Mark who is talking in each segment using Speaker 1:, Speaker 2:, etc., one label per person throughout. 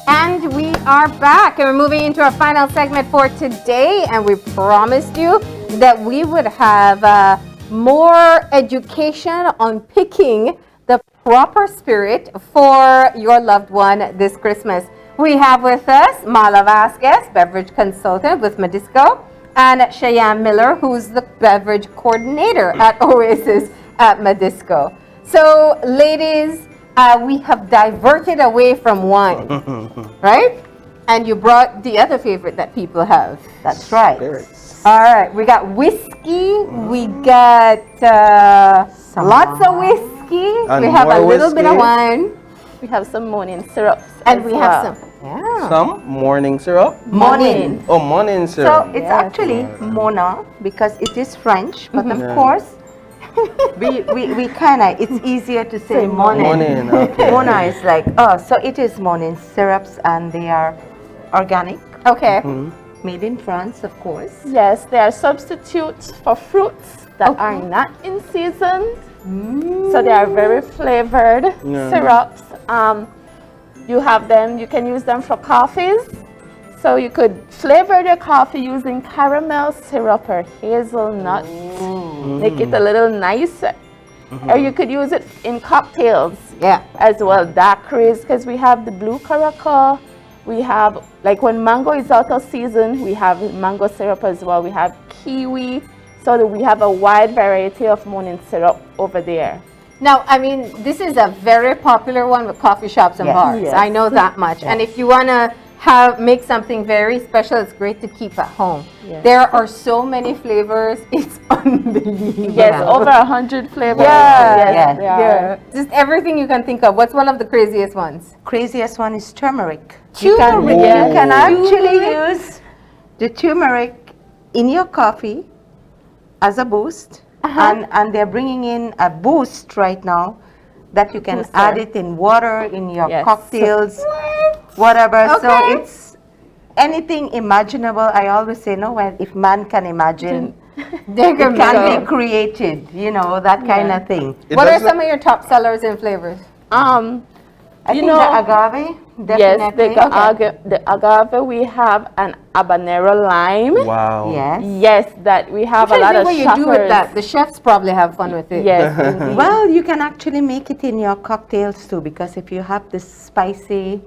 Speaker 1: And we are back, and we're moving into our final segment for today. And we promised you that we would have more education on picking the proper spirit for your loved one this Christmas. We have with us Mala Vasquez, beverage consultant with Madisco, and Cheyenne Miller, who's the beverage coordinator at Oasis at Madisco. So, ladies, we have diverted away from wine, right? And you brought the other favorite that people have.
Speaker 2: That's right.
Speaker 3: Spirits.
Speaker 1: All right, we got whiskey, we got lots of whiskey,
Speaker 3: And
Speaker 1: we have a
Speaker 3: more
Speaker 1: little bit of
Speaker 3: whiskey.
Speaker 1: wine,
Speaker 4: We have some morning syrups.
Speaker 1: and
Speaker 4: as
Speaker 1: we
Speaker 4: well.
Speaker 1: have some. Yeah.
Speaker 3: Some morning syrup.
Speaker 2: Morning.
Speaker 3: Oh, morning
Speaker 2: So
Speaker 3: syrup.
Speaker 2: it's actually Mona because it is French, but of
Speaker 3: Yeah.
Speaker 2: course, we kind of, it's easier to say morning.
Speaker 3: Morning, okay.
Speaker 2: Mona is like, so it is morning syrups and they are organic,
Speaker 1: Okay.
Speaker 2: made in France, of course.
Speaker 4: Yes, they are substitutes for fruits that are not in season. So they are very flavored
Speaker 3: Yeah.
Speaker 4: syrups. You have them, you can use them for coffees. So you could flavor your coffee using caramel syrup or hazelnut. Make it a little nicer. Or you could use it in cocktails
Speaker 1: Yeah.
Speaker 4: as well, daiquiris, because we have the blue caracal. We have, like when mango is out of season, we have mango syrup as well. We have kiwi. So that we have a wide variety of morning syrup over there.
Speaker 1: Now, I mean, this is a very popular one with coffee shops and
Speaker 2: Yes.
Speaker 1: bars.
Speaker 4: Yes.
Speaker 1: I know that much. And if you want to make something very special, it's great to keep at home.
Speaker 4: Yes.
Speaker 1: There are so many flavors. It's unbelievable.
Speaker 4: Yes, over 100 flavors.
Speaker 1: Yeah.
Speaker 4: Yes, they are.
Speaker 1: Yeah. Just everything you can think of. What's one of the craziest ones?
Speaker 2: Craziest one is turmeric.
Speaker 1: Turmeric,
Speaker 2: You
Speaker 1: yes.
Speaker 2: can actually use the turmeric in your coffee as a boost. And they're bringing in a boost right now that you can
Speaker 4: Booster.
Speaker 2: add it in water, in your
Speaker 4: Yes.
Speaker 2: cocktails, whatever. So
Speaker 1: Okay.
Speaker 2: it's anything imaginable. I always say, no, well, if man can imagine,
Speaker 1: There
Speaker 2: it can be created, that kind of thing.
Speaker 1: What are some of your top sellers in flavors?
Speaker 2: I
Speaker 4: You
Speaker 2: think
Speaker 4: know-
Speaker 2: the agave,
Speaker 4: Yes,
Speaker 2: definitely.
Speaker 4: the agave, we have an habanero lime.
Speaker 3: Wow.
Speaker 2: Yes.
Speaker 4: Yes, that we have a
Speaker 1: I'm
Speaker 4: lot
Speaker 1: trying to
Speaker 4: of
Speaker 1: think what you do with
Speaker 4: shoppers.
Speaker 1: that. The chefs probably have fun with it.
Speaker 4: Yes, indeed.
Speaker 2: Well, you can actually make it in your cocktails too, because if you have the spicy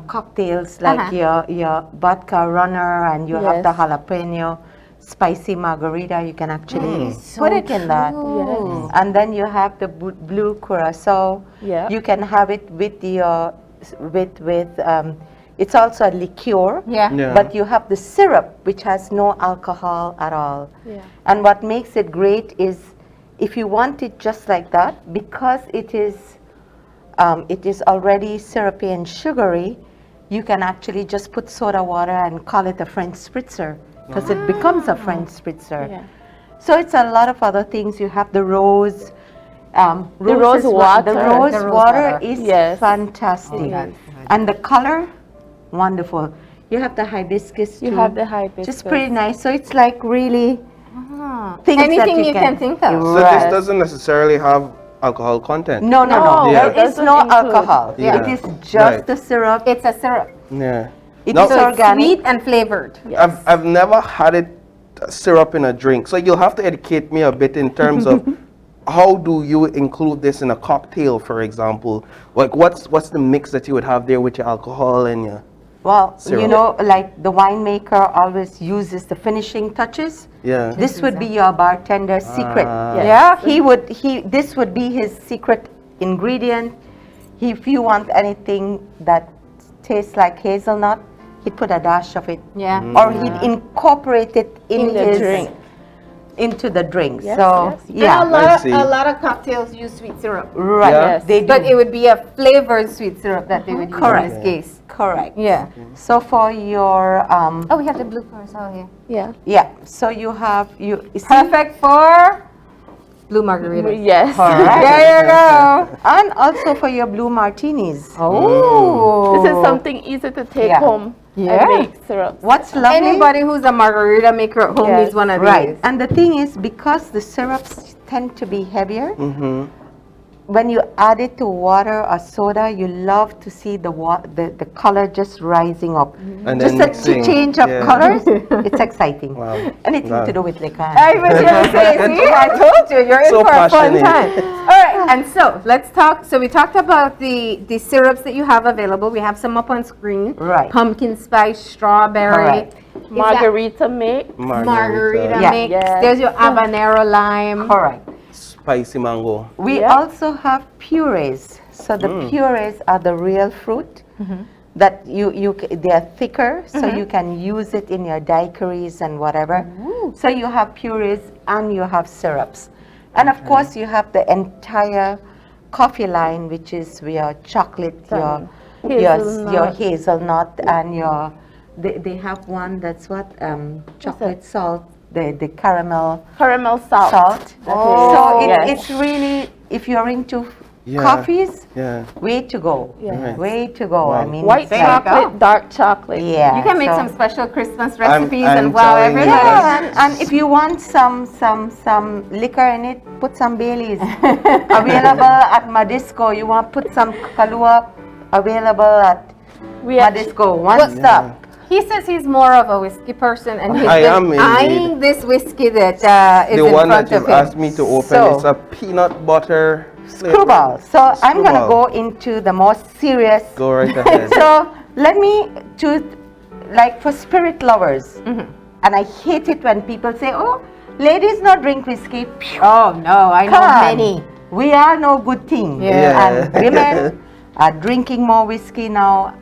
Speaker 2: cocktails like your vodka runner and you have the
Speaker 4: Yes.
Speaker 2: jalapeno spicy margarita, you can actually
Speaker 1: so
Speaker 2: put it in that.
Speaker 4: Yes.
Speaker 2: And then you have the blue curacao.
Speaker 4: Yeah.
Speaker 2: You can have it with your it's also a liqueur.
Speaker 1: Yeah.
Speaker 3: Yeah.
Speaker 2: But you have the syrup, which has no alcohol at all.
Speaker 4: Yeah.
Speaker 2: And what makes it great is if you want it just like that, because it is already syrupy and sugary, you can actually just put soda water and call it a French spritzer, because it becomes a French spritzer.
Speaker 4: Yeah.
Speaker 2: So it's a lot of other things. You have the rose.
Speaker 4: rose water.
Speaker 2: The rose
Speaker 1: The rose
Speaker 2: water
Speaker 1: water.
Speaker 2: is
Speaker 4: Yes.
Speaker 2: fantastic.
Speaker 4: Yes.
Speaker 2: And the color, wonderful. You have the hibiscus
Speaker 4: You
Speaker 2: too.
Speaker 4: have the hibiscus.
Speaker 2: Just pretty nice. So it's like really things that
Speaker 1: Anything you can think of.
Speaker 3: So
Speaker 2: Right.
Speaker 3: this doesn't necessarily have alcohol content.
Speaker 2: No.
Speaker 4: No,
Speaker 3: Yeah.
Speaker 2: There is
Speaker 4: doesn't
Speaker 2: no
Speaker 4: include.
Speaker 2: alcohol.
Speaker 3: Yeah.
Speaker 2: It is just
Speaker 3: Right.
Speaker 2: the syrup.
Speaker 1: It's a syrup.
Speaker 3: Yeah.
Speaker 2: It
Speaker 3: No.
Speaker 2: is
Speaker 1: So it's
Speaker 2: organic.
Speaker 1: sweet and flavored.
Speaker 3: I've never had it syrup in a drink. So you'll have to educate me a bit in terms of how do you include this in a cocktail, for example? Like what's the mix that you would have there with your alcohol and your
Speaker 2: Well,
Speaker 3: Syrup.
Speaker 2: like the winemaker always uses the finishing touches.
Speaker 3: yeah.
Speaker 2: This would be your bartender's secret.
Speaker 1: Yeah.
Speaker 2: This would be his secret ingredient. If you want anything that tastes like hazelnut, he'd put a dash of it.
Speaker 1: Yeah.
Speaker 2: Or he'd incorporate it
Speaker 4: In the drink.
Speaker 2: into the drink.
Speaker 4: Yes,
Speaker 2: So
Speaker 4: yes.
Speaker 2: yeah,
Speaker 3: I see.
Speaker 1: A lot of cocktails use sweet syrup.
Speaker 2: right.
Speaker 3: Yeah.
Speaker 4: Yes.
Speaker 2: They do.
Speaker 1: But it would be a flavored sweet syrup that they would use
Speaker 2: Correct.
Speaker 1: in this case.
Speaker 2: Correct.
Speaker 1: Yeah.
Speaker 2: So for your
Speaker 1: Oh, we have the blue curacao here.
Speaker 4: Yeah.
Speaker 2: yeah, so you see-
Speaker 1: Perfect for blue margaritas.
Speaker 4: Yes.
Speaker 2: Correct.
Speaker 1: There you go.
Speaker 2: and also for your blue martinis.
Speaker 1: Oh.
Speaker 4: This is something easy to take
Speaker 2: Yeah.
Speaker 4: home
Speaker 1: Yeah.
Speaker 4: and make syrup.
Speaker 2: What's lovely?
Speaker 1: Anybody who's a margarita maker at home
Speaker 4: Yes.
Speaker 1: needs one of
Speaker 2: Right.
Speaker 1: these.
Speaker 2: And the thing is, because the syrups tend to be heavier, when you add it to water or soda, you love to see the color just rising up.
Speaker 3: And
Speaker 2: Just
Speaker 3: then
Speaker 2: a
Speaker 3: mixing.
Speaker 2: change of
Speaker 3: Yeah.
Speaker 2: colors, it's exciting.
Speaker 3: Wow.
Speaker 2: Anything
Speaker 3: Wow.
Speaker 2: to do with liquor.
Speaker 1: I was going to say, see, I told you, you're in
Speaker 3: So
Speaker 1: for a fun
Speaker 3: passionate.
Speaker 1: time. All right, and so let's talk. So we talked about the syrups that you have available. We have some up on screen.
Speaker 2: Right.
Speaker 1: Pumpkin spice, strawberry.
Speaker 2: Correct.
Speaker 1: Is that
Speaker 4: Margarita mix.
Speaker 1: margarita
Speaker 2: Yeah.
Speaker 1: mix.
Speaker 4: Yes.
Speaker 1: There's your habanero lime.
Speaker 2: Correct.
Speaker 3: Spicy mango.
Speaker 2: We
Speaker 4: Yeah.
Speaker 2: also have purees. So the purees are the real fruit that they are thicker, so you can use it in your daiquiris and whatever. So you have purees and you have syrups. And of course you have the entire coffee line, which is your chocolate, your hazelnut and your, they have one that's what, chocolate salt, the caramel
Speaker 4: Caramel salt.
Speaker 2: salt.
Speaker 1: Oh.
Speaker 2: So
Speaker 4: Yes.
Speaker 2: it's really, if you're into
Speaker 3: Yeah.
Speaker 2: coffees,
Speaker 3: Yeah.
Speaker 2: way to go.
Speaker 3: Right.
Speaker 2: Way to go.
Speaker 3: Wow.
Speaker 2: I mean,
Speaker 4: White
Speaker 2: it's
Speaker 1: There you
Speaker 2: like-
Speaker 4: chocolate, dark chocolate.
Speaker 2: Yeah.
Speaker 1: You can make
Speaker 2: so-
Speaker 1: some special Christmas
Speaker 3: I'm
Speaker 1: recipes and wow
Speaker 3: telling you.
Speaker 1: everybody.
Speaker 2: Yeah, and if you want some liquor in it, put some Baileys. Available at Madisco. You want put some Kahlua, available at
Speaker 4: We actually,
Speaker 2: Madisco. One stop.
Speaker 1: He says he's more of a whiskey person, and he's
Speaker 3: I
Speaker 1: been
Speaker 3: am indeed.
Speaker 1: eyeing this whiskey that is
Speaker 3: The
Speaker 1: in
Speaker 3: one
Speaker 1: front
Speaker 3: that
Speaker 1: of
Speaker 3: you've
Speaker 1: him.
Speaker 3: asked me to open,
Speaker 2: So-
Speaker 3: it's a peanut butter
Speaker 2: Screwball. So I'm going to
Speaker 3: Screwball.
Speaker 2: go into the more serious.
Speaker 3: Go right ahead.
Speaker 2: So let me to, like for spirit lovers, and I hate it when people say, oh, ladies not drink whiskey. Phew,
Speaker 1: Oh no, I know
Speaker 2: come on.
Speaker 1: many.
Speaker 2: We all know good thing.
Speaker 3: Yeah.
Speaker 2: And women are drinking more whiskey now.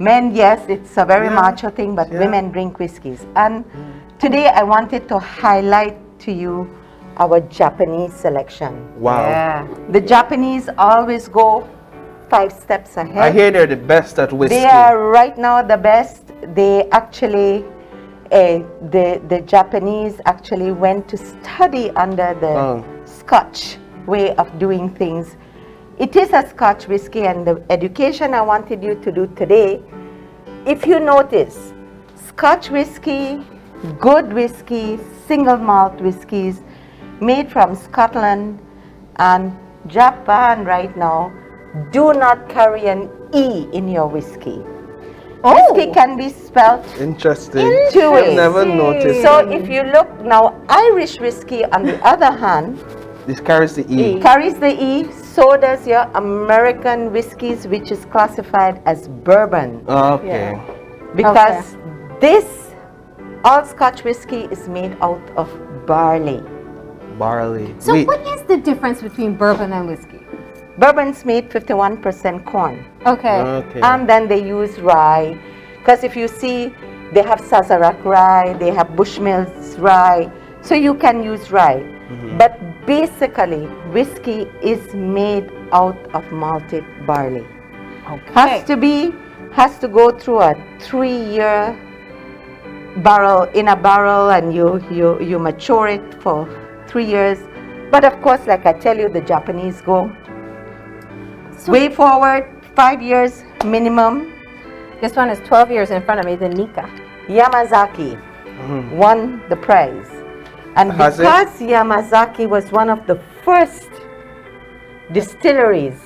Speaker 2: Men, yes, it's a very macho thing, but women drink whiskeys. And today I wanted to highlight to you our Japanese selection.
Speaker 3: Wow.
Speaker 1: Yeah.
Speaker 2: The Japanese always go 5 steps ahead.
Speaker 3: I hear they're the best at whiskey.
Speaker 2: They are right now the best. They actually, the Japanese actually went to study under the
Speaker 3: Oh.
Speaker 2: Scotch way of doing things. It is a Scotch whiskey, and the education I wanted you to do today, if you notice, Scotch whiskey, good whiskey, single malt whiskeys made from Scotland and Japan right now do not carry an E in your whiskey. Whiskey can be spelled
Speaker 3: Interesting.
Speaker 2: two
Speaker 3: I've
Speaker 2: ways.
Speaker 3: never noticed.
Speaker 2: So if you look now, Irish whiskey on the other hand
Speaker 3: This carries the E.
Speaker 2: carries the E, so does your American whiskeys, which is classified as bourbon,
Speaker 3: Okay.
Speaker 2: because this all Scotch whiskey is made out of barley.
Speaker 3: Barley.
Speaker 1: So
Speaker 3: Wait,
Speaker 1: what is the difference between bourbon and whiskey?
Speaker 2: Bourbon's made 51% corn,
Speaker 1: Okay.
Speaker 3: Okay.
Speaker 2: and then they use rye, because if you see, they have Sazerac rye, they have Bushmills rye, so you can use rye. But basically, whiskey is made out of malted barley. Has to go through a 3-year barrel in a barrel, and you mature it for 3 years. But of course, like I tell you, the Japanese go way forward, 5 years minimum.
Speaker 1: This one is 12 years in front of me, the Nika.
Speaker 2: Yamazaki won the prize. And
Speaker 3: Has it?
Speaker 2: because Yamazaki was one of the first distilleries,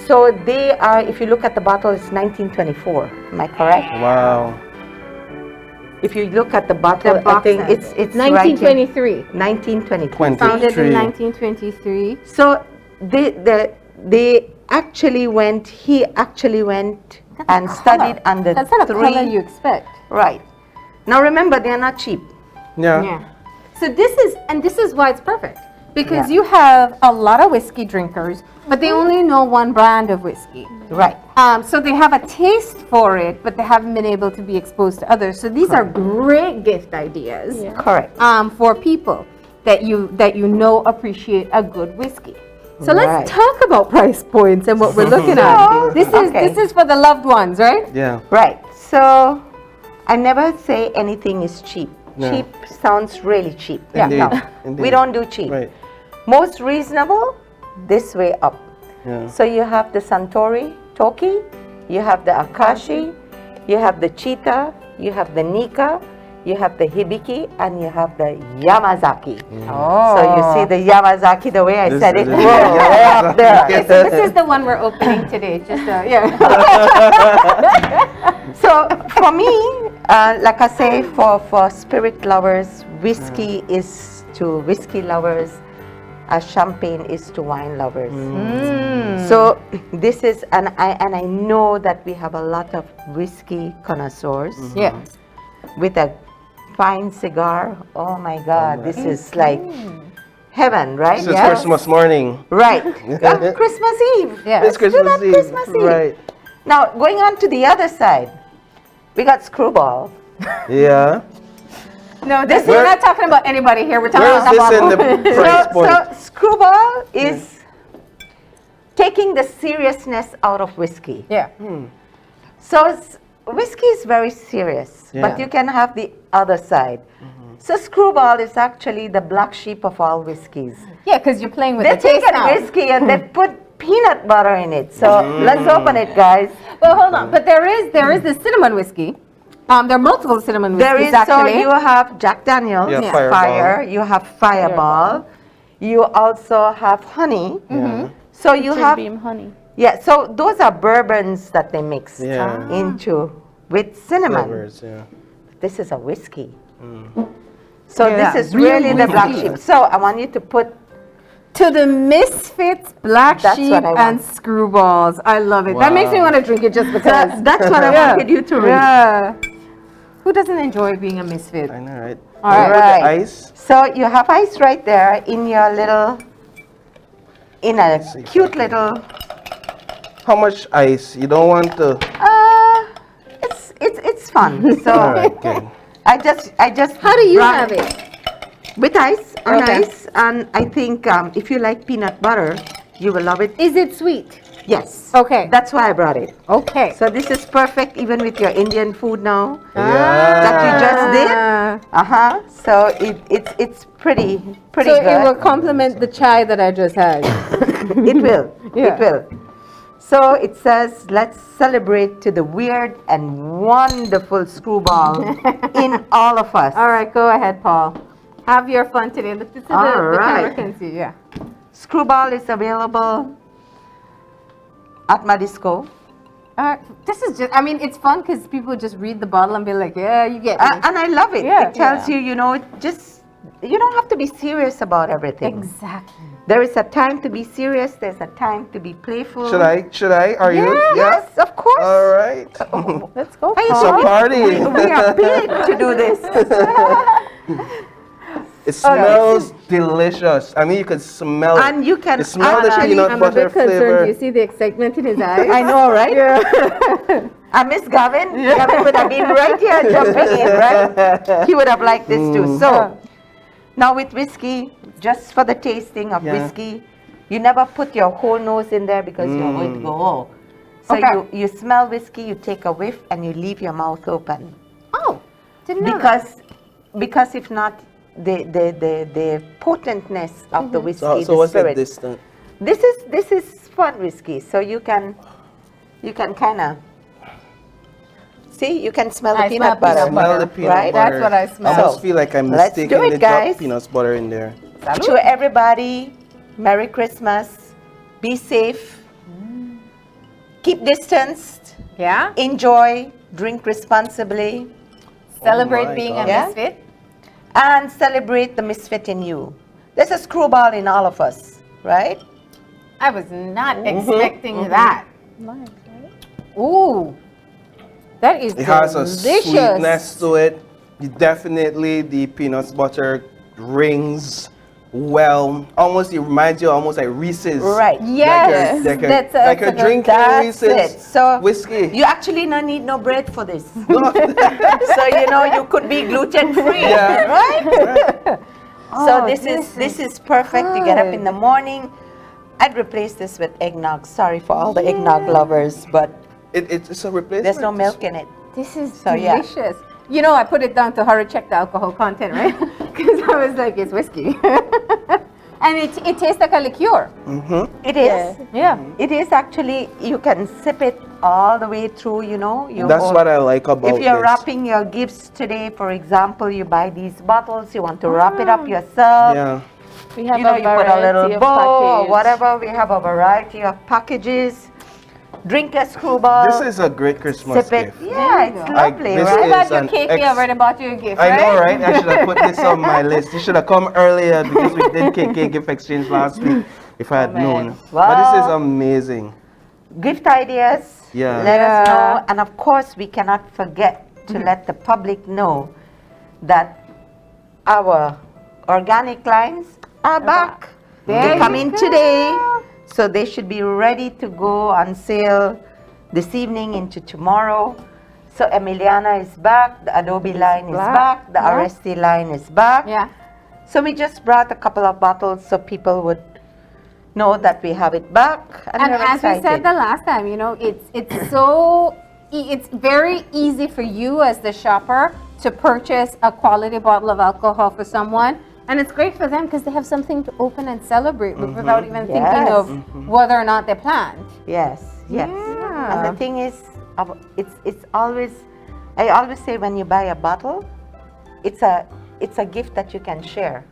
Speaker 2: so they are, if you look at the bottle, it's 1924. Am I correct?
Speaker 3: wow.
Speaker 2: If you look at the bottle,
Speaker 1: The
Speaker 2: I
Speaker 1: box
Speaker 2: think
Speaker 1: set.
Speaker 2: it's right here.
Speaker 1: 1923.
Speaker 2: 1923.
Speaker 1: Founded in
Speaker 3: 1923.
Speaker 1: 1923.
Speaker 2: So they actually went, he actually went and studied under
Speaker 1: That's not a color
Speaker 2: 3.
Speaker 1: you expect.
Speaker 2: Right. Now remember, they're not cheap.
Speaker 3: Yeah.
Speaker 1: Yeah. So this is why it's perfect. Because
Speaker 2: Yeah.
Speaker 1: you have a lot of whiskey drinkers, but they only know one brand of whiskey.
Speaker 2: Right.
Speaker 1: So they have a taste for it, but they haven't been able to be exposed to others. So these are great gift ideas
Speaker 2: Correct.
Speaker 1: for people that you know appreciate a good whiskey. So
Speaker 2: Right.
Speaker 1: let's talk about price points and what we're looking at. This is for the loved ones, right?
Speaker 3: Yeah.
Speaker 2: Right. So I never say anything is cheap.
Speaker 3: No.
Speaker 2: Cheap sounds really cheap.
Speaker 3: Indeed.
Speaker 2: No,
Speaker 3: Indeed.
Speaker 2: we don't do cheap.
Speaker 3: Right.
Speaker 2: Most reasonable, this way up.
Speaker 3: Yeah.
Speaker 2: So you have the Suntory Toki, you have the Akashi, you have the Cheetah, you have the Nika, you have the Hibiki, and you have the Yamazaki.
Speaker 1: Oh.
Speaker 2: So you see the Yamazaki, the way I
Speaker 3: This
Speaker 2: said
Speaker 3: is
Speaker 2: it,
Speaker 3: the
Speaker 2: whoa, way up there.
Speaker 1: Okay, so this is the one we're opening today. Just yeah.
Speaker 2: So for me, like I say, for spirit lovers, whiskey is to whiskey lovers, champagne is to wine lovers. So this is, and I know that we have a lot of whiskey connoisseurs.
Speaker 1: Yeah.
Speaker 2: With a fine cigar. Oh my God, this is like heaven, right?
Speaker 3: This is
Speaker 1: Yes.
Speaker 3: Christmas morning.
Speaker 2: Right. Christmas Eve.
Speaker 1: Yeah.
Speaker 3: It's
Speaker 2: Let's do
Speaker 3: Christmas
Speaker 2: that
Speaker 3: Eve.
Speaker 2: Christmas Eve.
Speaker 3: Right.
Speaker 2: Now, going on to the other side, we got Screwball.
Speaker 3: Yeah.
Speaker 1: No, this
Speaker 3: Where-
Speaker 1: we're not talking about anybody here. We're talking
Speaker 3: Where is
Speaker 1: about
Speaker 3: this in the
Speaker 1: bottle.
Speaker 3: price point?
Speaker 2: So Screwball is taking the seriousness out of whiskey.
Speaker 1: Yeah.
Speaker 2: So whiskey is very serious,
Speaker 3: Yeah.
Speaker 2: but you can have the other side. So Screwball is actually the black sheep of all whiskeys.
Speaker 1: Yeah, because you're playing with
Speaker 2: They
Speaker 1: the taste
Speaker 2: take a
Speaker 1: now.
Speaker 2: whiskey and they put peanut butter in it. So let's open it, guys.
Speaker 1: Well, hold on. But there is the cinnamon whiskey. There are multiple cinnamon
Speaker 2: There
Speaker 1: whiskeys
Speaker 2: is, so
Speaker 1: actually.
Speaker 2: you have Jack Daniels,
Speaker 3: Yeah, Fireball.
Speaker 2: Fire, you have Fireball, you also have honey.
Speaker 3: Yeah.
Speaker 2: So you
Speaker 4: Jim
Speaker 2: have,
Speaker 4: Beam honey.
Speaker 2: yeah, so those are bourbons that they mix
Speaker 3: Yeah.
Speaker 2: into with cinnamon.
Speaker 3: Flavors, yeah.
Speaker 2: This is a whiskey. So
Speaker 1: Yeah,
Speaker 2: this is
Speaker 1: real
Speaker 2: really the black
Speaker 1: whiskey.
Speaker 2: sheep. So I want you to put,
Speaker 1: To the Misfits, Black
Speaker 2: That's
Speaker 1: Sheep,
Speaker 2: what I want.
Speaker 1: and Screwballs. I love it. That makes me
Speaker 3: Wow.
Speaker 1: want to drink it just because.
Speaker 2: that's what I
Speaker 1: Yeah.
Speaker 2: wanted you to read.
Speaker 1: Yeah. Who doesn't enjoy being a misfit?
Speaker 3: I know, right?
Speaker 1: All right.
Speaker 3: With the
Speaker 2: Right.
Speaker 3: ice.
Speaker 2: So you have ice right there in your little, in a cute little,
Speaker 3: How much ice? You don't want to.
Speaker 2: it's fun. So
Speaker 3: All right, good.
Speaker 2: I just.
Speaker 1: How do you
Speaker 2: brought-
Speaker 1: have it?
Speaker 2: With ice, on
Speaker 1: Okay.
Speaker 2: ice, and I think if you like peanut butter, you will love it.
Speaker 1: Is it sweet?
Speaker 2: Yes.
Speaker 1: Okay.
Speaker 2: That's why I brought it.
Speaker 1: Okay.
Speaker 2: So this is perfect even with your Indian food now.
Speaker 3: Yeah.
Speaker 2: That you just did?
Speaker 1: Ah.
Speaker 2: So it's pretty
Speaker 1: So
Speaker 2: good.
Speaker 1: it will complement the chai that I just had.
Speaker 2: It will.
Speaker 1: Yeah.
Speaker 2: It will. So it says, let's celebrate to the weird and wonderful Screwball in all of us.
Speaker 1: All right, go ahead, Paul. Have your fun today. Look, this is
Speaker 2: All
Speaker 1: the camera
Speaker 2: right.
Speaker 1: can see. Yeah.
Speaker 2: Screwball is available at Madisco.
Speaker 1: This is just, I mean, it's fun because people just read the bottle and be like, yeah, you get me.
Speaker 2: And I love it.
Speaker 1: Yeah.
Speaker 2: It tells you, you know, just, you don't have to be serious about everything.
Speaker 1: Exactly.
Speaker 2: There is a time to be serious. There's a time to be playful.
Speaker 3: Should I? Are you?
Speaker 2: Yes, of course.
Speaker 3: All right.
Speaker 1: Let's go.
Speaker 2: Hey,
Speaker 3: It's a
Speaker 2: so
Speaker 3: party.
Speaker 2: we are paid to do this.
Speaker 3: It smells delicious. I mean, you can smell it.
Speaker 2: And you can
Speaker 3: You smell the
Speaker 2: actually,
Speaker 3: peanut
Speaker 1: I'm a
Speaker 3: butter
Speaker 1: bit concerned.
Speaker 3: flavor.
Speaker 1: You see the excitement in his eyes?
Speaker 2: I know, right? Miss Gavin, Gavin would have been right here jumping in, right? He would have liked this too. So, now with whiskey, just for the tasting of
Speaker 3: Yeah.
Speaker 2: whiskey, you never put your whole nose in there because you're going to go, oh. So
Speaker 1: Okay.
Speaker 2: you smell whiskey, you take a whiff, and you leave your mouth open.
Speaker 1: Oh, didn't know that.
Speaker 2: Because if not, the potentness of the whiskey,
Speaker 3: So
Speaker 2: the
Speaker 3: what's the
Speaker 2: spirit.
Speaker 3: distance?
Speaker 2: This is fun whiskey, so you can kind of see, you can smell the
Speaker 1: I
Speaker 2: peanut
Speaker 1: smell
Speaker 2: butter.
Speaker 1: peanut
Speaker 3: Smell the peanut
Speaker 2: right?
Speaker 3: butter.
Speaker 1: That's what I smell.
Speaker 3: I almost feel like I'm
Speaker 2: Let's do
Speaker 3: mistaken
Speaker 2: it,
Speaker 3: the drop
Speaker 2: guys.
Speaker 3: peanut butter in there.
Speaker 2: To everybody, Merry Christmas. Be safe. Keep distanced.
Speaker 1: Yeah.
Speaker 2: Enjoy. Drink responsibly.
Speaker 1: Celebrate
Speaker 3: my
Speaker 1: being
Speaker 3: God.
Speaker 1: a
Speaker 2: Yeah.
Speaker 1: misfit.
Speaker 2: And celebrate the misfit in you. There's a Screwball in all of us, right?
Speaker 1: I was not expecting that. Ooh, that is
Speaker 3: It has a
Speaker 1: delicious.
Speaker 3: sweetness to it. Definitely the peanut butter rings well. Almost, it reminds you almost like Reese's.
Speaker 2: Right.
Speaker 1: Yes,
Speaker 3: Like
Speaker 1: that's
Speaker 3: like a
Speaker 1: good-
Speaker 3: drinking
Speaker 2: That's
Speaker 3: Reese's
Speaker 2: it. So
Speaker 3: whiskey.
Speaker 2: you actually don't need no bread for this.
Speaker 3: No.
Speaker 2: So you know you could be gluten free,
Speaker 3: Yeah.
Speaker 2: right? So
Speaker 1: Oh,
Speaker 2: this is perfect to get up in the morning. I'd replace this with eggnog. Sorry for all the eggnog lovers, but
Speaker 3: It's a replacement.
Speaker 2: there's no milk in it.
Speaker 1: This is
Speaker 2: So, yeah.
Speaker 1: delicious. You know, I put it down to hurry check the alcohol content, right? Because I was like, it's whiskey. And it tastes like a liqueur.
Speaker 2: It is.
Speaker 1: Yeah.
Speaker 2: It is actually, you can sip it all the way through, you know.
Speaker 3: That's what I like about
Speaker 2: If you're
Speaker 3: this.
Speaker 2: wrapping your gifts today, for example, you buy these bottles, you want to wrap it up yourself.
Speaker 3: Yeah.
Speaker 4: We have
Speaker 2: You know,
Speaker 4: a
Speaker 2: you put a little
Speaker 4: variety of
Speaker 2: bow or
Speaker 4: package.
Speaker 2: whatever. We have a variety of packages. Drink a screwball.
Speaker 3: This is a great Christmas
Speaker 2: sip it.
Speaker 3: gift.
Speaker 2: Yeah, it's lovely,
Speaker 3: this
Speaker 2: right?
Speaker 3: is
Speaker 1: What about your
Speaker 3: an
Speaker 1: cake? We already bought you a gift,
Speaker 3: I
Speaker 1: right?
Speaker 3: know, right? I should have put this on my list. You should have come earlier because we did KK gift exchange last week if I had known. But this is
Speaker 2: Wow.
Speaker 3: amazing.
Speaker 2: Gift ideas.
Speaker 3: Yeah.
Speaker 2: Let us
Speaker 1: Yeah.
Speaker 2: know. And of course, we cannot forget to let the public know that our organic lines are back.
Speaker 1: There
Speaker 2: They
Speaker 1: you
Speaker 2: come in
Speaker 1: go.
Speaker 2: today, so they should be ready to go on sale this evening into tomorrow. So Emiliana is back, the Adobe line is back, the
Speaker 1: Yeah.
Speaker 2: Aresti line is back.
Speaker 1: Yeah.
Speaker 2: So we just brought a couple of bottles so people would know that we have it back.
Speaker 1: And
Speaker 2: we're
Speaker 1: as we said
Speaker 2: excited.
Speaker 1: the last time, you know, it's very easy for you as the shopper to purchase a quality bottle of alcohol for someone. And it's great for them because they have something to open and celebrate with without even thinking
Speaker 2: Yes.
Speaker 1: of whether or not they planned.
Speaker 2: Yes, yes.
Speaker 1: Yeah.
Speaker 2: And the thing is, it's always, I always say when you buy a bottle, it's a gift that you can share.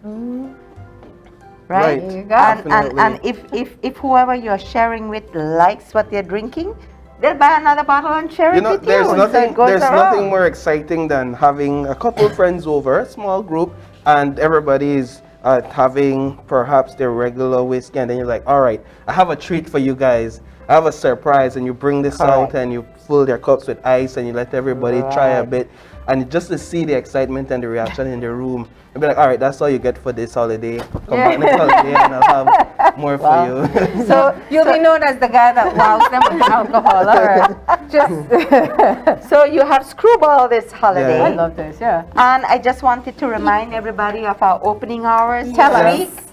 Speaker 2: Right?
Speaker 3: There
Speaker 1: you go.
Speaker 2: And if whoever you're sharing with likes what they're drinking, they'll buy another bottle and share
Speaker 3: You
Speaker 2: it
Speaker 3: know,
Speaker 2: with
Speaker 3: there's
Speaker 2: you.
Speaker 3: nothing
Speaker 2: So it goes
Speaker 3: there's
Speaker 2: around.
Speaker 3: nothing more exciting than having a couple friends over, a small group, and everybody is having perhaps their regular whiskey, and then you're like, all right, I have a treat for you guys. I have a surprise, and you bring this out
Speaker 2: Correct.
Speaker 3: and you fill their cups with ice and you let everybody try a
Speaker 2: Right.
Speaker 3: bit, and just to see the excitement and the reaction in the room, and be like, all right, that's all you get for this holiday. Come back next holiday and I'll have more for you.
Speaker 1: So you'll be known as the guy that wows them with alcohol. Or just
Speaker 2: So you have Screwball this holiday.
Speaker 3: Yeah.
Speaker 1: I love this, yeah.
Speaker 2: And I just wanted to remind everybody of our opening hours
Speaker 1: Tell
Speaker 2: this
Speaker 1: us.
Speaker 2: week.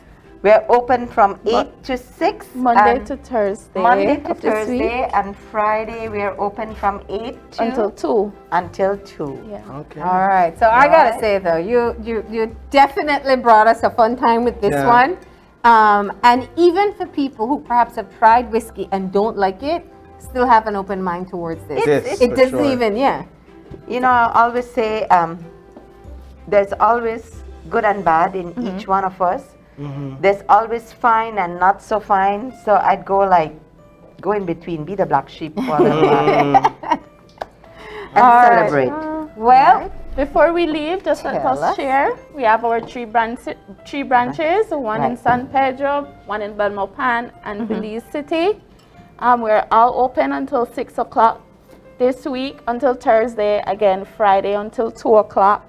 Speaker 2: We're open from 8 to 6.
Speaker 4: Monday
Speaker 2: and
Speaker 4: to Thursday.
Speaker 2: Monday to
Speaker 4: of this
Speaker 2: Thursday,
Speaker 4: week
Speaker 2: and Friday we're open from 8 to
Speaker 4: until 2.
Speaker 2: until 2.
Speaker 4: Yeah.
Speaker 3: Okay.
Speaker 1: All right. So I gotta
Speaker 2: Right.
Speaker 1: say though, you definitely brought us a fun time with this
Speaker 3: Yeah.
Speaker 1: one. And even for people who perhaps have tried whiskey and don't like it, still have an open mind towards this.
Speaker 3: Yes,
Speaker 1: It
Speaker 3: for
Speaker 1: doesn't
Speaker 3: sure.
Speaker 1: even, yeah.
Speaker 2: You know, I always say there's always good and bad in each one of us. There's always fine and not so fine. So I'd go in between, be the black sheep for a little while. And
Speaker 1: All right.
Speaker 2: celebrate.
Speaker 1: Well,
Speaker 4: Before we leave, just let
Speaker 2: Tell
Speaker 4: us
Speaker 2: us.
Speaker 4: share. We have our three branches, one in
Speaker 2: Right.
Speaker 4: San Pedro, one in Belmopan, and Belize City. We're all open until 6 o'clock this week, until Thursday, again Friday until 2 o'clock.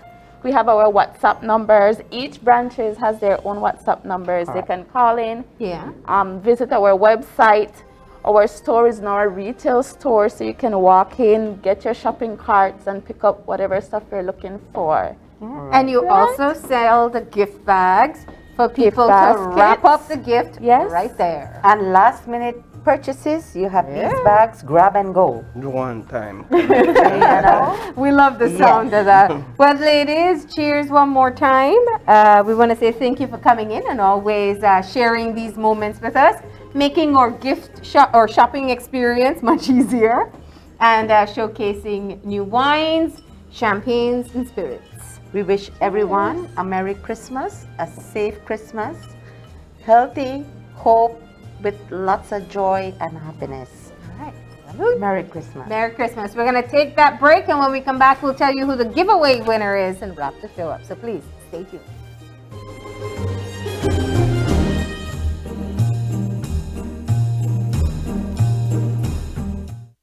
Speaker 4: We have our WhatsApp numbers. Each branches has their own WhatsApp numbers. They can call in.
Speaker 1: yeah.
Speaker 4: Visit our website. Our store is now a retail store, so you can walk in, get your shopping carts, and pick up whatever stuff you're looking for.
Speaker 1: And you also sell the gift bags for people to
Speaker 4: baskets.
Speaker 1: wrap up the gift
Speaker 4: Yes.
Speaker 1: right there.
Speaker 2: And last minute purchases, you have these bags, grab and go.
Speaker 3: One time.
Speaker 2: You know?
Speaker 1: We love the sound of that. Well, ladies, cheers one more time. We want to say thank you for coming in and always sharing these moments with us, making our or shopping experience much easier, and showcasing new wines, champagnes, and spirits.
Speaker 2: We wish everyone a Merry Christmas, a safe Christmas, healthy, hope, with lots of joy and happiness.
Speaker 1: All right.
Speaker 2: Merry Christmas.
Speaker 1: Merry Christmas. We're going to take that break, and when we come back, we'll tell you who the giveaway winner is and wrap the show up. So please, stay tuned.